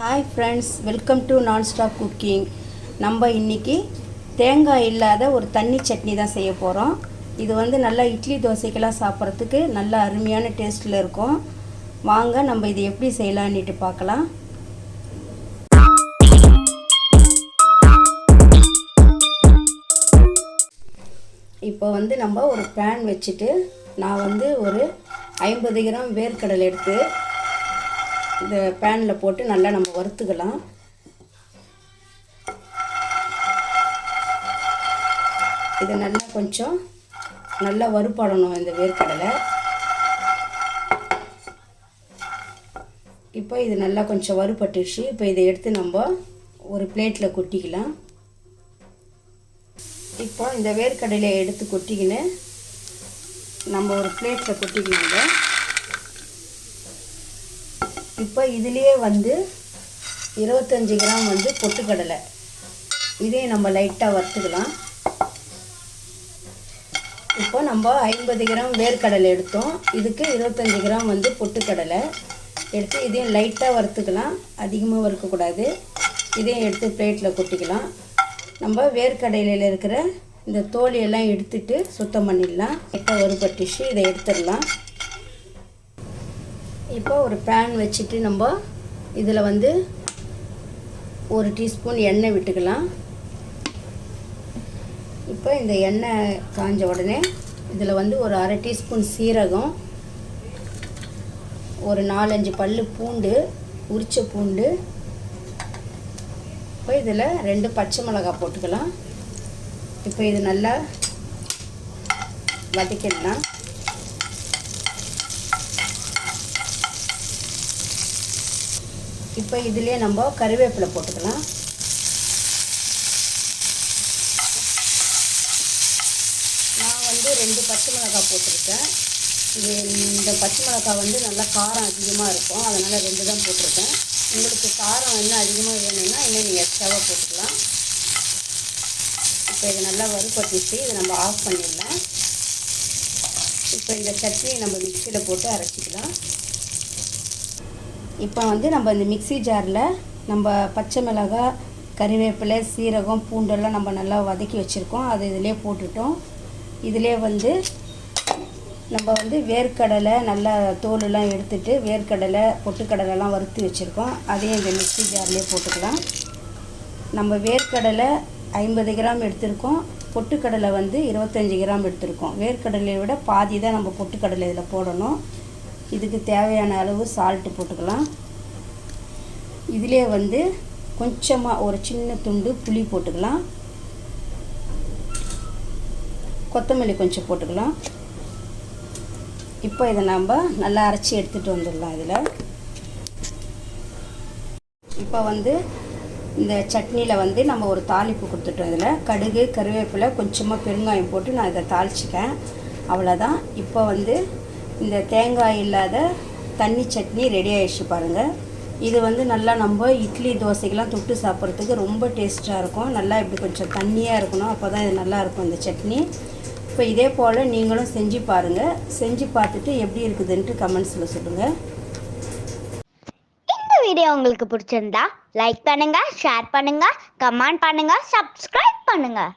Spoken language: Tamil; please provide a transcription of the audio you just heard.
Hi friends, welcome to nonstop cooking. நம்ம இன்றைக்கி தேங்காய் இல்லாத ஒரு தண்ணி சட்னி தான் செய்ய போகிறோம். இது வந்து நல்லா இட்லி தோசைக்கெல்லாம் சாப்பிட்றதுக்கு நல்ல அருமையான டேஸ்ட்டில் இருக்கும். வாங்க நம்ம இது எப்படி செய்யலான்னுட்டு பார்க்கலாம். இப்போ வந்து நம்ம ஒரு பேன் வச்சுட்டு நான் வந்து ஒரு 50 கிராம் வேர்க்கடலை எடுத்து இந்த பேனில் போட்டு நல்லா நம்ம வறுத்துக்கலாம். இதை நல்லா கொஞ்சம் நல்லா வறுப்படணும் இந்த வேர்க்கடலை. இப்போ இது நல்லா கொஞ்சம் வறுப்பட்டுச்சு. இப்போ இதை எடுத்து நம்ம ஒரு பிளேட்டில் கொட்டிக்கலாம். இப்போ இந்த வேர்க்கடலையை எடுத்து கொட்டிக்கின்னு நம்ம ஒரு பிளேட்டில் கொட்டிக்கலாங்க. இப்போ இதுலேயே வந்து 25 கிராம் வந்து பொட்டுக்கடலை, இதையும் நம்ம லைட்டாக வறுத்துக்கலாம். இப்போ நம்ம 50 கிராம் வேர்க்கடலை எடுத்தோம், இதுக்கு 25 கிராம் வந்து பொட்டுக்கடலை எடுத்து இதையும் லைட்டாக வறுத்துக்கலாம், அதிகமாக வறுக்கக்கூடாது. இதையும் எடுத்து பிளேட்டில் கொட்டிக்கலாம். நம்ம வேர்க்கடலையில் இருக்கிற இந்த தோலியெல்லாம் எடுத்துட்டு சுத்தம் பண்ணிடலாம். இப்போ வறுபட்டுச்சு, இதை எடுத்துடலாம். இப்போ ஒரு பேன் வச்சுட்டு நம்ம இதில் வந்து 1 டீஸ்பூன் எண்ணெய் விட்டுக்கலாம். இப்போ இந்த எண்ணெய் காஞ்ச உடனே இதில் வந்து ஒரு 1/2 டீஸ்பூன் சீரகம், ஒரு 4-5 பல்லு பூண்டு, உரிச்ச பூண்டு, இப்போ இதில் 2 பச்சை மிளகாய் போட்டுக்கலாம். இப்போ இது நல்லா வதக்கிடலாம். இப்போ இதிலே நம்ம கறிவேப்பிலை போட்டுக்கலாம். நான் வந்து 2 பச்சை மிளகாய் போட்டிருக்கேன். இந்த பச்சை மிளகாய் வந்து நல்லா காரம் அதிகமாக இருக்கும், அதனால் 2 தான் போட்டிருக்கேன். உங்களுக்கு காரம் இன்னும் அதிகமாக வேணும்னா இன்னும் நீங்கள் எக்ஸ்ட்ராவாக போட்டுக்கலாம். இப்போ இது நல்லா வறுபட்டுச்சு, இதை நம்ம ஆஃப் பண்ணிடலாம். இப்போ இந்த சட்னியை நம்ம மிக்சியில் போட்டு அரைச்சிக்கலாம். இப்போ வந்து நம்ம இந்த மிக்ஸி ஜாரில் நம்ம பச்சை மிளகாய், கறிவேப்பிலை, சீரகம், பூண்டெல்லாம் நம்ம நல்லா வதக்கி வச்சுருக்கோம், அது இதிலே போட்டுட்டோம். இதிலே வந்து நம்ம வந்து வேர்க்கடலை நல்லா தோலெல்லாம் எடுத்துட்டு வேர்க்கடலை, பொட்டுக்கடலைலாம் வறுத்து வச்சுருக்கோம், அதையும் இந்த மிக்ஸி ஜார்லேயே போட்டுக்கலாம். நம்ம வேர்க்கடலை 50 கிராம் எடுத்திருக்கோம், பொட்டுக்கடலை வந்து 25 கிராம் எடுத்திருக்கோம். வேர்க்கடலையை விட பாதி தான் நம்ம பொட்டுக்கடலை இதில் போடணும். இதுக்கு தேவையான அளவு சால்ட்டு போட்டுக்கலாம். இதிலே வந்து கொஞ்சமாக ஒரு சின்ன துண்டு புளி போட்டுக்கலாம். கொத்தமல்லி கொஞ்சம் போட்டுக்கலாம். இப்போ இதை நம்ம நல்லா அரைச்சி எடுத்துகிட்டு வந்துடலாம். இதில் இப்போ வந்து இந்த சட்னியில் வந்து நம்ம ஒரு தாளிப்பு கொடுத்துட்டோம். இதில் கடுகு, கருவேப்பிலை, கொஞ்சமாக பெருங்காயம் போட்டு நான் இதை தாளிச்சிட்டேன், அவ்வளோதான். இப்போ வந்து இந்த தேங்காய் இல்லாத தண்ணி சட்னி ரெடி ஆகிடுச்சு பாருங்கள். இது வந்து நல்லா நம்ம இட்லி தோசைக்கெலாம் தொட்டு சாப்பிட்றதுக்கு ரொம்ப டேஸ்ட்டாக இருக்கும். நல்லா இப்படி கொஞ்சம் தண்ணியாக இருக்கணும், அப்போ தான் இது நல்லாயிருக்கும் இந்த சட்னி. இப்போ இதே போல் நீங்களும் செஞ்சு பாருங்கள். செஞ்சு பார்த்துட்டு எப்படி இருக்குதுன்ட்டு கமெண்ட்ஸில் சொல்லுங்கள். இந்த வீடியோ உங்களுக்கு பிடிச்சிருந்தா லைக் பண்ணுங்கள், ஷேர் பண்ணுங்கள், கமெண்ட் பண்ணுங்கள், சப்ஸ்கிரைப் பண்ணுங்கள்.